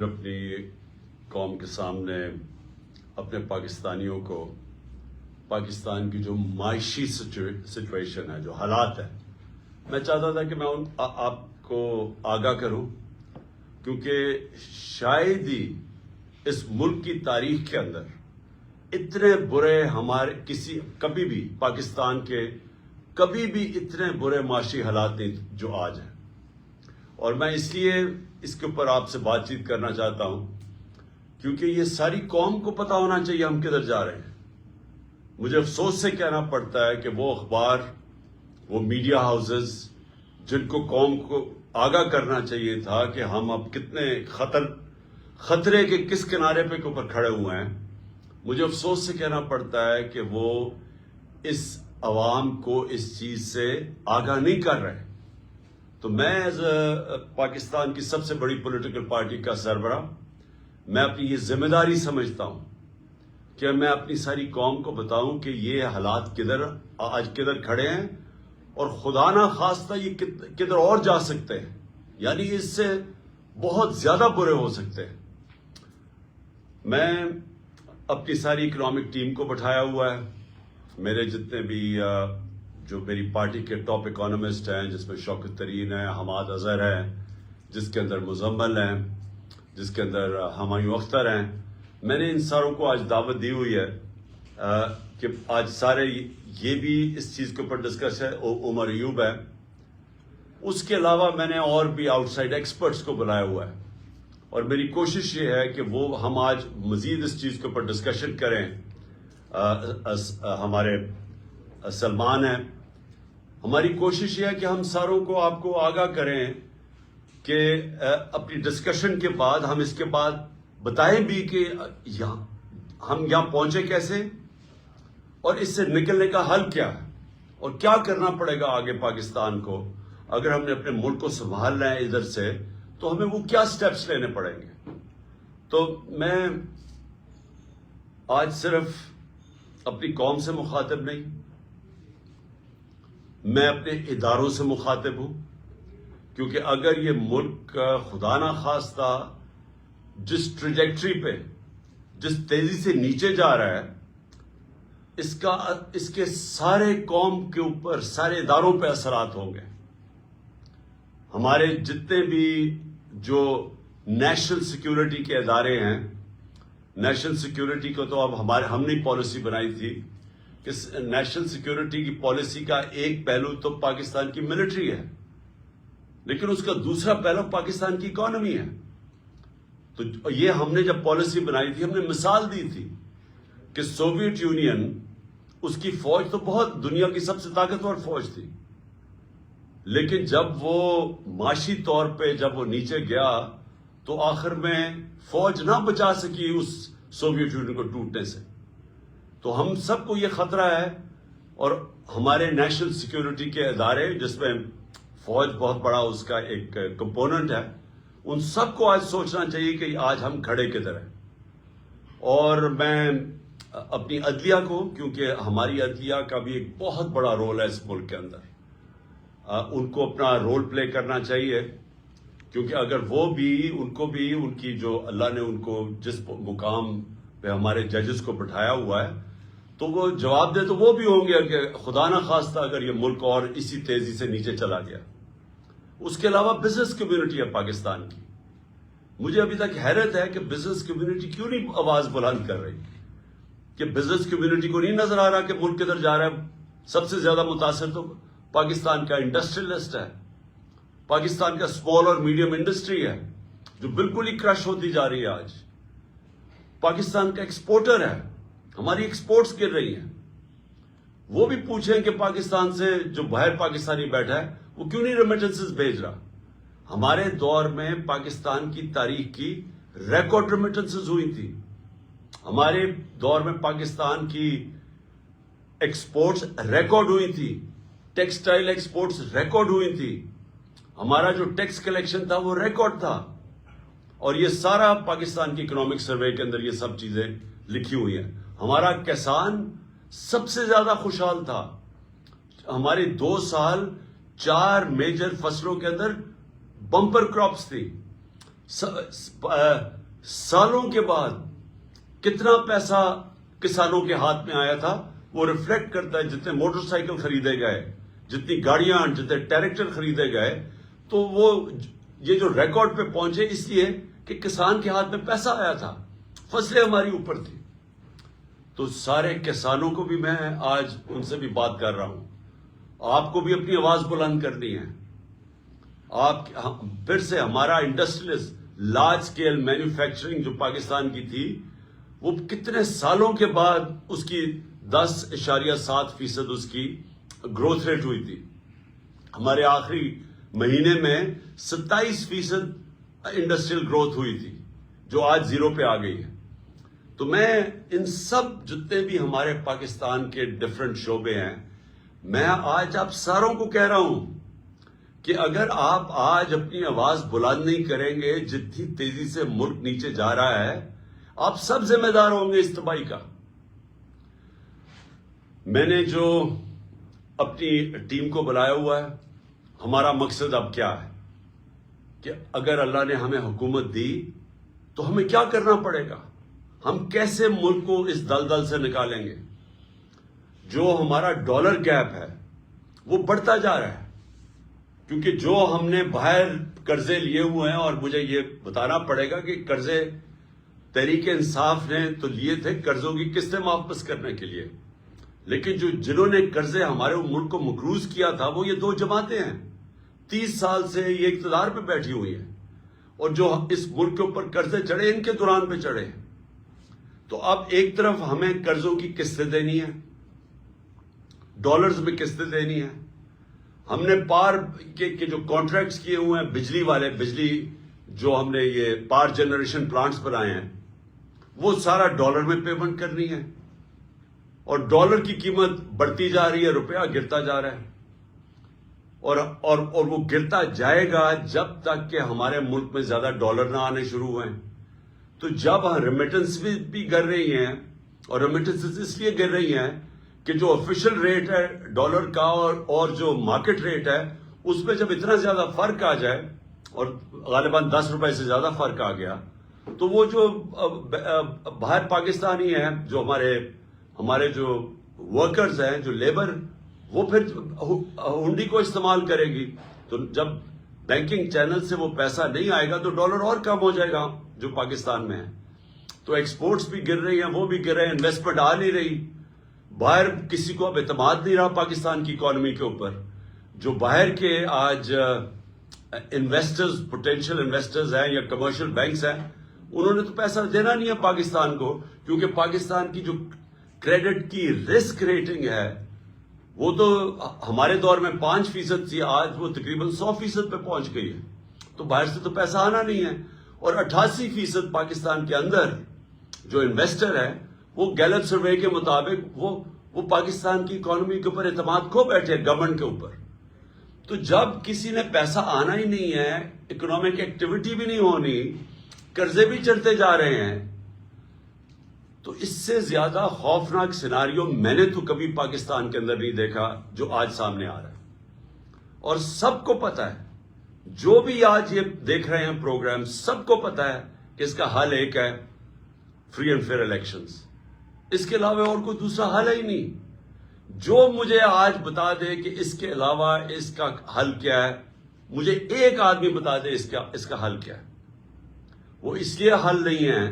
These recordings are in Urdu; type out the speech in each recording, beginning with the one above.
اپنی قوم کے سامنے اپنے پاکستانیوں کو پاکستان کی جو معاشی سچویشن ہے، جو حالات ہے، میں چاہتا تھا کہ میں آپ کو آگاہ کروں، کیونکہ شاید ہی اس ملک کی تاریخ کے اندر اتنے برے کبھی بھی پاکستان کے کبھی بھی اتنے برے معاشی حالات نہیں جو آج ہیں. اور میں اس لیے اس کے اوپر آپ سے بات چیت کرنا چاہتا ہوں کیونکہ یہ ساری قوم کو پتا ہونا چاہیے ہم کدھر جا رہے ہیں. مجھے افسوس سے کہنا پڑتا ہے کہ وہ اخبار، وہ میڈیا ہاؤسز جن کو قوم کو آگاہ کرنا چاہیے تھا کہ ہم اب کتنے خطرے کے کس کنارے پہ اوپر کھڑے ہوئے ہیں، مجھے افسوس سے کہنا پڑتا ہے کہ وہ اس عوام کو اس چیز سے آگاہ نہیں کر رہے. تو میں ایز پاکستان کی سب سے بڑی پولیٹیکل پارٹی کا سربراہ، میں اپنی یہ ذمہ داری سمجھتا ہوں کہ میں اپنی ساری قوم کو بتاؤں کہ یہ حالات آج کدھر کھڑے ہیں اور خدا نہ خواستہ یہ کدھر اور جا سکتے ہیں، یعنی اس سے بہت زیادہ برے ہو سکتے ہیں. میں اپنی ساری اکنامک ٹیم کو بٹھایا ہوا ہے، میرے جتنے بھی جو میری پارٹی کے ٹاپ اکانومسٹ ہیں، جس میں شوکت ترین ہے، حماد اظہر ہے، جس کے اندر مزمل ہیں، جس کے اندر ہمایوں اختر ہیں، میں نے ان ساروں کو آج دعوت دی ہوئی ہے کہ آج سارے یہ بھی اس چیز کے اوپر ڈسکس ہے. عمر ایوب ہے، اس کے علاوہ میں نے اور بھی آؤٹ سائڈ ایکسپرٹس کو بلایا ہوا ہے، اور میری کوشش یہ ہے کہ ہم آج مزید اس چیز کے اوپر ڈسکشن کریں. ہمارے سلمان ہیں، ہماری کوشش یہ ہے کہ ہم ساروں کو آپ کو آگاہ کریں کہ اپنی ڈسکشن کے بعد ہم اس کے بعد بتائیں بھی کہ ہم یہاں پہنچے کیسے اور اس سے نکلنے کا حل کیا ہے اور کیا کرنا پڑے گا آگے پاکستان کو. اگر ہم نے اپنے ملک کو سنبھالنا ہے ادھر سے تو ہمیں وہ کیا سٹیپس لینے پڑیں گے. تو میں آج صرف اپنی قوم سے مخاطب نہیں، میں اپنے اداروں سے مخاطب ہوں، کیونکہ اگر یہ ملک خدا نہ خواستہ جس ٹریجیکٹری پہ، جس تیزی سے نیچے جا رہا ہے، اس کے سارے قوم کے اوپر، سارے اداروں پہ اثرات ہوں گے. ہمارے جتنے بھی جو نیشنل سیکیورٹی کے ادارے ہیں، نیشنل سیکیورٹی کو تو اب ہم نے پالیسی بنائی تھی کہ نیشنل سیکیورٹی کی پالیسی کا ایک پہلو تو پاکستان کی ملٹری ہے، لیکن اس کا دوسرا پہلو پاکستان کی اکانومی ہے. تو یہ ہم نے جب پالیسی بنائی تھی، ہم نے مثال دی تھی کہ سوویت یونین، اس کی فوج تو بہت دنیا کی سب سے طاقتور فوج تھی، لیکن جب وہ معاشی طور پہ جب وہ نیچے گیا تو آخر میں فوج نہ بچا سکی اس سوویت یونین کو ٹوٹنے سے. تو ہم سب کو یہ خطرہ ہے، اور ہمارے نیشنل سیکیورٹی کے ادارے جس میں فوج بہت بڑا اس کا ایک کمپوننٹ ہے، ان سب کو آج سوچنا چاہیے کہ آج ہم کھڑے کدھر ہیں. اور میں اپنی عدلیہ کو، کیونکہ ہماری عدلیہ کا بھی ایک بہت بڑا رول ہے اس ملک کے اندر، ان کو اپنا رول پلے کرنا چاہیے، کیونکہ اگر ان کو بھی ان کی جو اللہ نے ان کو جس مقام پہ ہمارے ججز کو بٹھایا ہوا ہے، تو وہ جواب دے تو وہ بھی ہوں گے کہ خدا نہ خواستہ اگر یہ ملک اور اسی تیزی سے نیچے چلا گیا. اس کے علاوہ بزنس کمیونٹی ہے پاکستان کی. مجھے ابھی تک حیرت ہے کہ بزنس کمیونٹی کیوں نہیں آواز بلند کر رہی، کہ بزنس کمیونٹی کو نہیں نظر آ رہا کہ ملک کدھر جا رہا ہے. سب سے زیادہ متاثر تو پاکستان کا انڈسٹریلسٹ ہے، پاکستان کا اسمال اور میڈیم انڈسٹری ہے جو بالکل ہی کرش ہوتی جا رہی ہے. آج پاکستان کا ایکسپورٹر ہے، ہماری ایکسپورٹس گر رہی ہیں. وہ بھی پوچھیں کہ پاکستان سے جو باہر پاکستانی بیٹھا ہے وہ کیوں نہیں ریمیٹنسز بھیج رہا. ہمارے دور میں پاکستان کی تاریخ کی ریکارڈ ریمیٹنسز ہوئی تھی. ہمارے دور میں پاکستان کی ایکسپورٹس ریکارڈ ہوئی تھی، ٹیکسٹائل ایکسپورٹس ریکارڈ ہوئی تھی، ہمارا جو ٹیکس کلیکشن تھا وہ ریکارڈ تھا. اور یہ سارا پاکستان کی اکنامک سروے کے اندر یہ سب چیزیں لکھی ہوئی ہیں. ہمارا کسان سب سے زیادہ خوشحال تھا. ہمارے 2 سال 4 میجر فصلوں کے اندر بمپر کراپس تھی. سالوں کے بعد کتنا پیسہ کسانوں کے ہاتھ میں آیا تھا وہ ریفلیکٹ کرتا ہے. جتنے موٹر سائیکل خریدے گئے, جتنی گاڑیاں, جتنے ٹریکٹر خریدے گئے, تو وہ یہ جو ریکارڈ پہ پہنچے اس لیے کہ کسان کے ہاتھ میں پیسہ آیا تھا, فصلیں ہماری اوپر تھی. تو سارے کسانوں کو بھی میں آج ان سے بھی بات کر رہا ہوں, آپ کو بھی اپنی آواز بلند کرنی ہے. آپ پھر سے ہمارا انڈسٹریل لارج اسکیل مینوفیکچرنگ جو پاکستان کی تھی وہ کتنے سالوں کے بعد اس کی 10.7% اس کی گروتھ ریٹ ہوئی تھی. ہمارے آخری مہینے میں 27% انڈسٹریل گروتھ ہوئی تھی جو آج 0 پہ آ گئی ہے. تو میں ان سب جتنے بھی ہمارے پاکستان کے ڈفرینٹ شعبے ہیں, میں آج آپ ساروں کو کہہ رہا ہوں کہ اگر آپ آج اپنی آواز بلند نہیں کریں گے, جتنی تیزی سے ملک نیچے جا رہا ہے, آپ سب ذمہ دار ہوں گے اس تباہی کا. میں نے جو اپنی ٹیم کو بلایا ہوا ہے, ہمارا مقصد اب کیا ہے کہ اگر اللہ نے ہمیں حکومت دی تو ہمیں کیا کرنا پڑے گا, ہم کیسے ملک کو اس دلدل سے نکالیں گے. جو ہمارا ڈالر گیپ ہے وہ بڑھتا جا رہا ہے, کیونکہ جو ہم نے باہر قرضے لیے ہوئے ہیں, اور مجھے یہ بتانا پڑے گا کہ قرضے تحریک انصاف نے تو لیے تھے قرضوں کی قسطیں واپس کرنے کے لیے, لیکن جنہوں نے قرضے ہمارے ملک کو مقروض کیا تھا وہ یہ 2 جماعتیں ہیں. 30 سال سے یہ اقتدار پہ بیٹھی ہوئی ہیں, اور جو اس ملک کے اوپر قرضے چڑھے ان کے دوران پہ چڑھے. تو اب ایک طرف ہمیں قرضوں کی قسطیں دینی ہے, ڈالرز میں قسطیں دینی ہے. ہم نے پار کے جو کانٹریکٹس کیے ہوئے ہیں بجلی والے, بجلی جو ہم نے یہ پار جنریشن پلانٹس بنائے ہیں وہ سارا ڈالر میں پیمنٹ کرنی ہے, اور ڈالر کی قیمت بڑھتی جا رہی ہے, روپیہ گرتا جا رہا ہے, اور وہ گرتا جائے گا جب تک کہ ہمارے ملک میں زیادہ ڈالر نہ آنے شروع ہوئے. تو جب ریمیٹنس بھی گر رہی ہیں, اور ریمیٹنس اس لیے گر رہی ہیں کہ جو آفیشیل ریٹ ہے ڈالر کا اور جو مارکیٹ ریٹ ہے اس میں جب اتنا زیادہ فرق آ جائے, اور غالباً 10 روپے سے زیادہ فرق آ گیا, تو وہ جو باہر پاکستانی ہیں, جو ہمارے جو ورکرز ہیں, جو لیبر, وہ پھر ہنڈی کو استعمال کرے گی. تو جب بینکنگ چینل سے وہ پیسہ نہیں آئے گا تو ڈالر اور کم ہو جائے گا جو پاکستان میں ہے. تو ایکسپورٹس بھی گر رہی ہیں, وہ بھی گر رہے ہیں, انویسٹمنٹ آ نہیں رہی, باہر کسی کو اب اعتماد نہیں رہا پاکستان کی اکانومی کے اوپر. جو باہر کے آج انویسٹرز, پوٹینشیل انویسٹرز ہیں یا کمرشل بینکس ہیں, انہوں نے تو پیسہ دینا نہیں ہے پاکستان کو, کیونکہ پاکستان کی جو کریڈٹ کی رسک ریٹنگ ہے وہ تو ہمارے دور میں 5% تھی, آج وہ تقریباً 100% پہ پہنچ گئی ہے. تو باہر سے تو پیسہ آنا نہیں ہے, اور 88% پاکستان کے اندر جو انویسٹر ہے وہ گیلپ سروے کے مطابق وہ پاکستان کی اکانومی کے اوپر اعتماد کھو بیٹھے گورنمنٹ کے اوپر. تو جب کسی نے پیسہ آنا ہی نہیں ہے, اکنامک ایکٹیویٹی بھی نہیں ہونی, قرضے بھی چڑھتے جا رہے ہیں, تو اس سے زیادہ خوفناک سیناریو میں نے تو کبھی پاکستان کے اندر نہیں دیکھا جو آج سامنے آ رہا ہے. اور سب کو پتا ہے, جو بھی آج یہ دیکھ رہے ہیں پروگرام, سب کو پتا ہے کہ اس کا حل ایک ہے, فری اینڈ فیئر الیکشنز. اس کے علاوہ اور کوئی دوسرا حل ہی نہیں. جو مجھے آج بتا دے کہ اس کے علاوہ اس کا حل کیا ہے, مجھے ایک آدمی بتا دے اس کا حل کیا ہے. وہ اس لیے حل نہیں ہے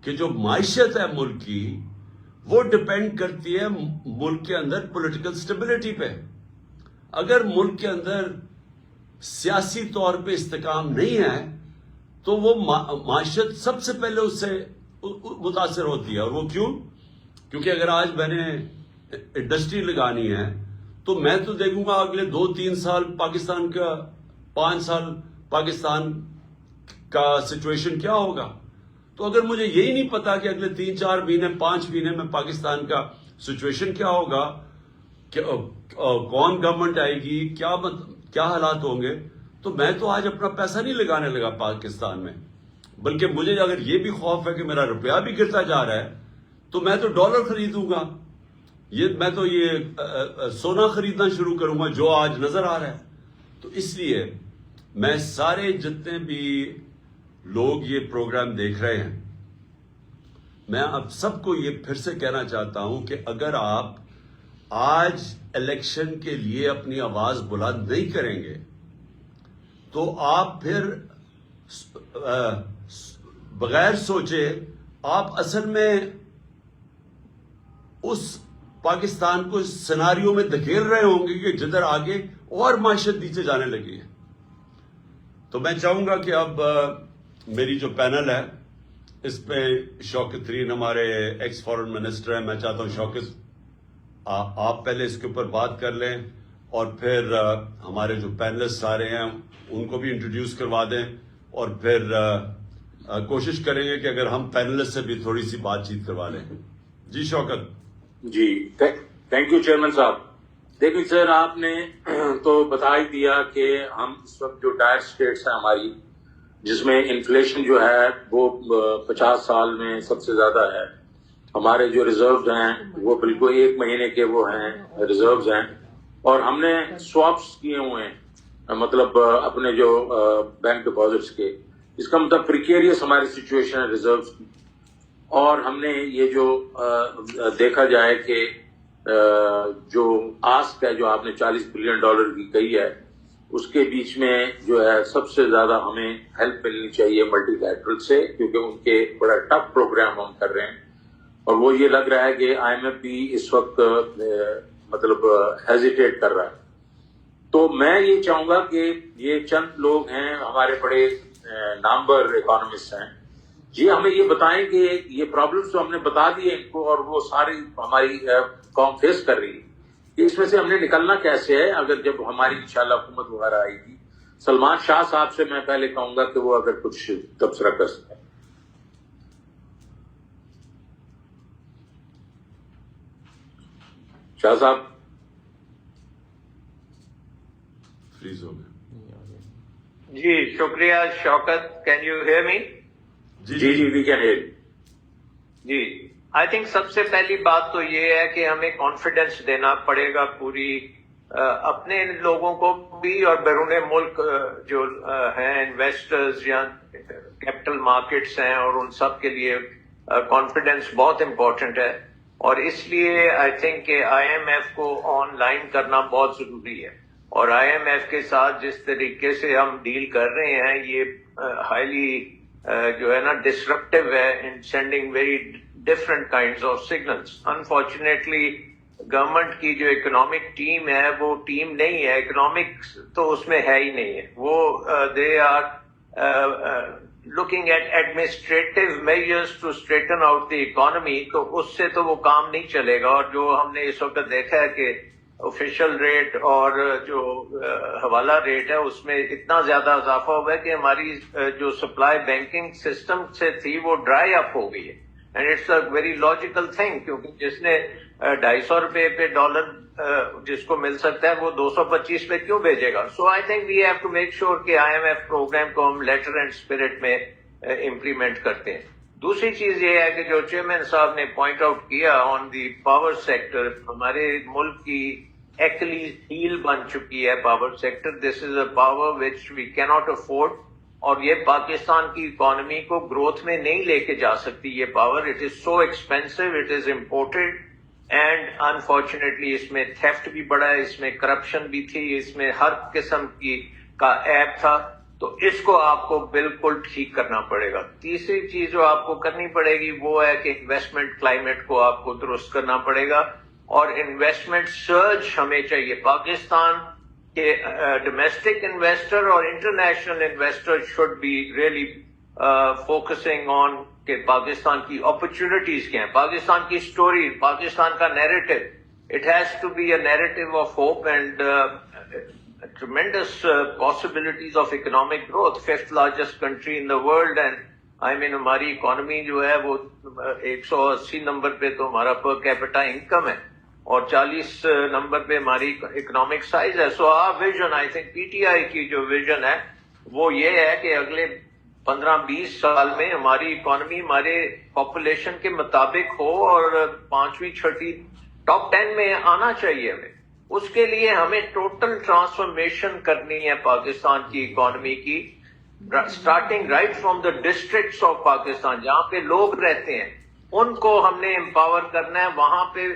کہ جو معیشت ہے ملک کی وہ ڈپینڈ کرتی ہے ملک کے اندر پولیٹیکل سٹیبلٹی پہ. اگر ملک کے اندر سیاسی طور پہ استحکام نہیں ہے تو وہ معیشت سب سے پہلے اس سے متاثر ہوتی ہے. اور وہ کیوں؟ کیونکہ اگر آج میں نے انڈسٹری لگانی ہے تو میں تو دیکھوں گا اگلے 2-3 سال پاکستان کا, 5 سال پاکستان کا سچویشن کیا ہوگا. تو اگر مجھے یہی نہیں پتا کہ اگلے 3-4 مہینے 5 مہینے میں پاکستان کا سچویشن کیا ہوگا, کہ کون گورنمنٹ آئے گی, کیا حالات ہوں گے, تو میں تو آج اپنا پیسہ نہیں لگانے لگا پاکستان میں. بلکہ مجھے اگر یہ بھی خوف ہے کہ میرا روپیہ بھی گرتا جا رہا ہے تو میں تو ڈالر خریدوں گا, میں تو یہ سونا خریدنا شروع کروں گا جو آج نظر آ رہا ہے. تو اس لیے میں سارے جتنے بھی لوگ یہ پروگرام دیکھ رہے ہیں، میں اب سب کو یہ پھر سے کہنا چاہتا ہوں کہ اگر آپ آج الیکشن کے لیے اپنی آواز بلند نہیں کریں گے تو آپ پھر بغیر سوچے آپ اصل میں اس پاکستان کو اس سیناریو میں دھکیل رہے ہوں گے کہ جدھر آگے اور معیشت نیچے جانے لگی ہے. تو میں چاہوں گا کہ اب میری جو پینل ہے اس پہ شوکت ترین ہمارے ایکس فارن منسٹر ہیں، میں چاہتا ہوں شوکت آپ پہلے اس کے اوپر بات کر لیں اور پھر ہمارے جو پینلسٹ آ رہے ہیں ان کو بھی انٹروڈیوس کروا دیں اور پھر کوشش کریں گے کہ اگر ہم پینلسٹ سے بھی تھوڑی سی بات چیت کروا لیں. جی شوکت. جی تھینک یو چیئرمین صاحب. دیکھیں سر، آپ نے تو بتا ہی دیا کہ ہم اس وقت جو ڈائر اسٹیٹس ہیں ہماری، جس میں انفلیشن جو ہے وہ 50 سال میں سب سے زیادہ ہے. ہمارے جو ریزروز ہیں وہ بالکل 1 مہینے کے وہ ہیں ریزروز ہیں، اور ہم نے سواپس کیے ہوئے ہیں، مطلب اپنے جو بینک ڈپازٹس کے. اس کا مطلب پریکیریس ہماری سچویشن ہے ریزروز کی. اور ہم نے یہ جو دیکھا جائے کہ جو آسک ہے جو آپ نے $40 بلین کی کہی ہے، اس کے بیچ میں جو ہے سب سے زیادہ ہمیں ہیلپ ملنی چاہیے ملٹی لیٹرل سے، کیونکہ ان کے بڑا ٹف پروگرام ہم کر رہے ہیں. اور وہ یہ لگ رہا ہے کہ آئی ایم ایف بھی اس وقت مطلب ہیزیٹیٹ کر رہا ہے. تو میں یہ چاہوں گا کہ یہ چند لوگ ہیں ہمارے بڑے نامور اکانومسٹ ہیں، یہ ہمیں یہ بتائیں کہ یہ پرابلمس تو ہم نے بتا دی ان کو اور وہ ساری ہماری قوم فیس کر رہی ہے، کہ اس میں سے ہم نے نکلنا کیسے ہے اگر جب ہماری انشاءاللہ حکومت وغیرہ آئے گی. سلمان شاہ صاحب سے میں پہلے کہوں گا کہ وہ اگر کچھ تبصرہ کر سکیں. شاہ صاحب فریز ہو گئے. جی شکریہ Shaukat. Can you hear me? جی وی کین ہیئر. جی آئی تھنک سب سے پہلی بات تو یہ ہے کہ ہمیں کانفیڈنس دینا پڑے گا پوری اپنے لوگوں کو بھی اور بیرون ملک جو ہیں انویسٹرز یا کیپٹل مارکیٹس ہیں، اور ان سب کے لیے کانفیڈنس بہت امپورٹنٹ ہے. اور اس لیے آئی تھنک کہ آئی ایم ایف کو آن لائن کرنا بہت ضروری ہے. اور آئی ایم ایف کے ساتھ جس طریقے سے ہم ڈیل کر رہے ہیں یہ ہائیلی جو ہے نا ڈسرپٹیو ہے in sending very different kinds of signals. Unfortunately government کی جو اکنامک ٹیم ہے وہ ٹیم نہیں ہے، اکنامکس تو اس میں ہے ہی نہیں ہے. وہ they are looking at administrative measures to straighten out the economy. تو اس سے تو وہ کام نہیں چلے گا. اور جو ہم نے اس وقت دیکھا ہے کہ آفیشل ریٹ اور جو حوالہ ریٹ ہے اس میں اتنا زیادہ اضافہ ہوا ہے کہ ہماری جو سپلائی بینکنگ سسٹم سے تھی وہ ڈرائی اپ ہو گئی ہے. And it's a very logical thing, کیونکہ جس نے $250 پہ ڈالر جس کو مل سکتا ہے وہ 225 پہ کیوں بھیجے گا؟ So I think we have to make sure کہ آئی ایم ایف پروگرام کو ہم لیٹر اینڈ اسپرٹ میں امپلیمنٹ کرتے ہیں. دوسری چیز یہ ہے کہ جو چیئرمین صاحب نے پوائنٹ آؤٹ کیا آن دی پاور سیکٹر، ہمارے ملک کی ایکلیز ہیل بن چکی ہے power sector. This is a power which we can not afford, اور یہ پاکستان کی اکانومی کو گروتھ میں نہیں لے کے جا سکتی یہ power. It is so expensive, it is imported, and unfortunately اس میں تھیفٹ بھی بڑا ہے، اس میں کرپشن بھی تھی، اس میں ہر قسم کی کا ایپ تھا. تو اس کو آپ کو بالکل ٹھیک کرنا پڑے گا. تیسری چیز جو آپ کو کرنی پڑے گی وہ ہے کہ انویسٹمنٹ کلائمیٹ کو آپ کو درست کرنا پڑے گا، اور انویسٹمنٹ سرج ہمیں چاہیے. پاکستان کے ڈومیسٹک انویسٹر اور international investor should be really focusing on کہ پاکستان کی اپرچونٹیز کیا ہیں، پاکستان کی سٹوری، پاکستان کا narrative. It has to be a narrative of hope and tremendous possibilities of economic growth. 5th largest country in the world, and I mean ہماری اکانومی جو ہے وہ 180 نمبر پہ تو ہمارا پر کیپٹا انکم ہے، اور 40 نمبر پہ ہماری اکنامک سائز ہے. سو our vision, I think P T آئی کی جو ویژن ہے وہ یہ ہے کہ اگلے 15-20 سال میں ہماری اکانومی ہمارے پاپولیشن کے مطابق ہو اور 5ویں 6ٹی ٹاپ 10 میں آنا چاہیے ہمیں. اس کے لیے ہمیں ٹوٹل ٹرانسفارمیشن کرنی ہے پاکستان کی اکانومی کی. starting right from the districts of Pakistan, جہاں پہ لوگ رہتے ہیں, ان کو ہم نے امپاور کرنا ہے. وہاں پہ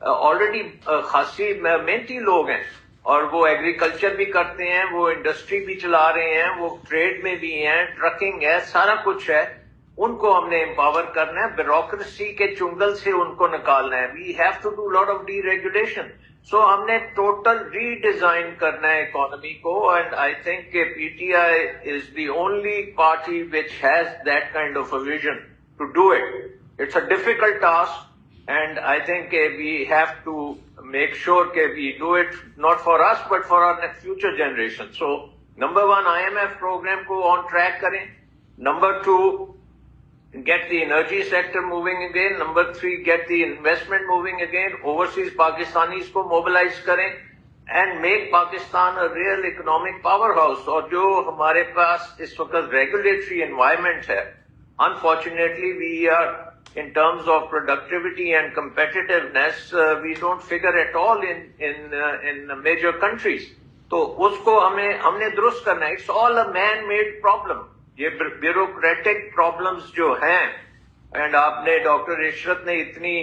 آلریڈی خاصی محنتی لوگ ہیں, اور وہ ایگریکلچر بھی کرتے ہیں, وہ انڈسٹری بھی چلا رہے ہیں, وہ ٹریڈ میں بھی ہیں, ٹرکنگ ہے, سارا کچھ ہے. ان کو ہم نے امپاور کرنا ہے, بیوروکریسی کے چنگل سے ان کو نکالنا ہے. We have to do lot of deregulation. سو ہم نے ٹوٹل ری ڈیزائن کرنا ہے اکانومی کو, اینڈ آئی تھنک کہ P T I is the only party which has that kind of a vision to do it. It's a difficult task, and I think we have to make sure we do it not for us but for our future generation. So number one, IMF program ko on track karein. Number two, get the energy sector moving again. Number three, get the investment moving again. Overseas Pakistanis ko mobilize karein and make Pakistan a real economic powerhouse. Aur jo hamare paas is waqt regulatory environment hai, unfortunately we are, in terms of productivity and competitiveness, we don't figure at all in major countries. تو اس کو ہم نے درست کرنا ہے. It's all a man-made problem. یہ bureaucratic problems جو ہیں, and آپ نے ڈاکٹر عشرت نے اتنی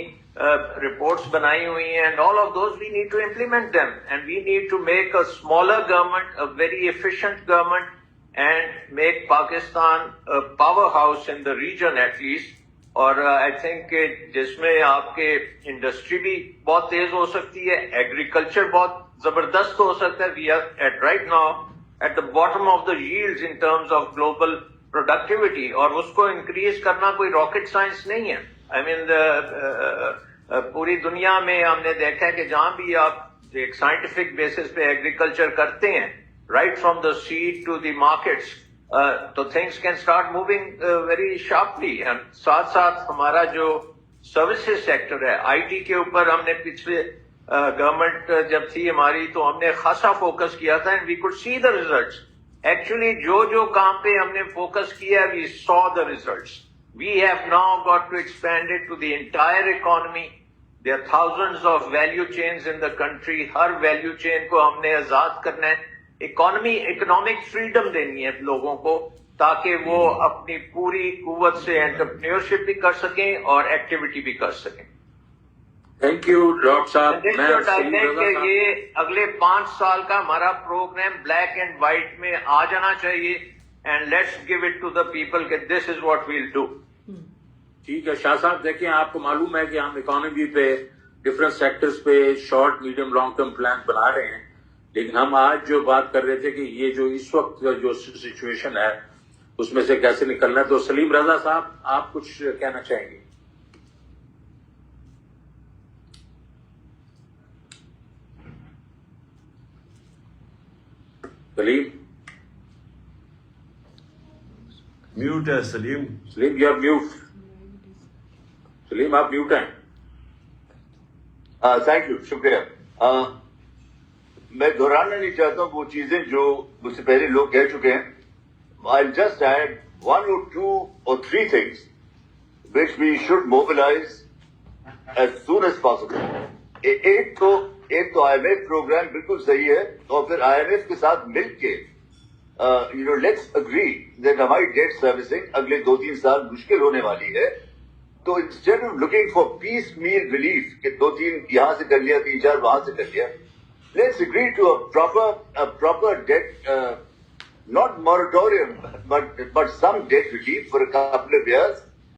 reports بنائی ہوئی ہیں, and all of those we need to implement them, and we need to make a smaller government, a very efficient government, and make Pakistan a powerhouse in the region at least. اور آئی تھنک کہ جس میں آپ کے انڈسٹری بھی بہت تیز ہو سکتی ہے, ایگریکلچر بہت زبردست ہو سکتا ہے. We are at right now at the bottom of the yields in terms of global productivity, اور اس کو انکریز کرنا کوئی راکٹ سائنس نہیں ہے. آئی مین پوری دنیا میں ہم نے دیکھا ہے کہ جہاں بھی آپ ایک سائنٹیفک بیسس پہ ایگریکلچر کرتے ہیں, right from the seed to the markets, تو things can start moving very sharply. And ساتھ ساتھ ہمارا جو سروسز سیکٹر ہے, آئی ٹی کے اوپر ہم نے پچھلے گورنمنٹ جب تھی ہماری تو ہم نے خاصا فوکس کیا تھا, and we could see the results. Actually جو کام پہ ہم نے فوکس کیا, we saw the results. We have now got to expand it to the entire economy. There are thousands of value chains in the country. ہر ویلیو چین کو ہم نے آزاد کرنا ہے. اکنامک فریڈم دینی ہے لوگوں کو, تاکہ وہ اپنی پوری قوت سے انٹرپرینیورشپ بھی کر سکیں اور ایکٹیویٹی بھی کر سکیں. تھینک یو ڈاکٹر صاحب. یہ اگلے 5 سال کا ہمارا پروگرام بلیک اینڈ وائٹ میں آ جانا چاہیے, and let's give it to the people کہ this is what we'll do. ٹھیک ہے شاہ صاحب, دیکھیں آپ کو معلوم ہے کہ ہم اکانومی پہ ڈفرینٹ سیکٹرز پہ short medium long term plan بنا رہے ہیں, لیکن ہم آج جو بات کر رہے تھے کہ یہ جو اس وقت جو سچویشن ہے اس میں سے کیسے نکلنا ہے. تو سلیم رضا صاحب, آپ کچھ کہنا چاہیں گے؟ سلیم میوٹ ہے. سلیم یو آر میوٹ. سلیم آپ میوٹ ہیں. تھینک یو, شکریہ. میں دہرانا نہیں چاہتا ہوں وہ چیزیں جو مجھ سے پہلے لوگ کہہ چکے ہیں. I'll just add 1 or 2 or 3 things which we should mobilize as soon as possible. ایک تو IMF پروگرام بالکل صحیح ہے, اور پھر IMF کے ساتھ مل کے let's agree that ہماری ڈیٹ سروسنگ اگلے 2-3 سال مشکل ہونے والی ہے. تو instead of looking for piecemeal relief کہ 2-3 یہاں سے کر لیا, 3-4 وہاں سے کر لیا, let's agree to a proper debt, not moratorium, but some debt relief for a couple of years,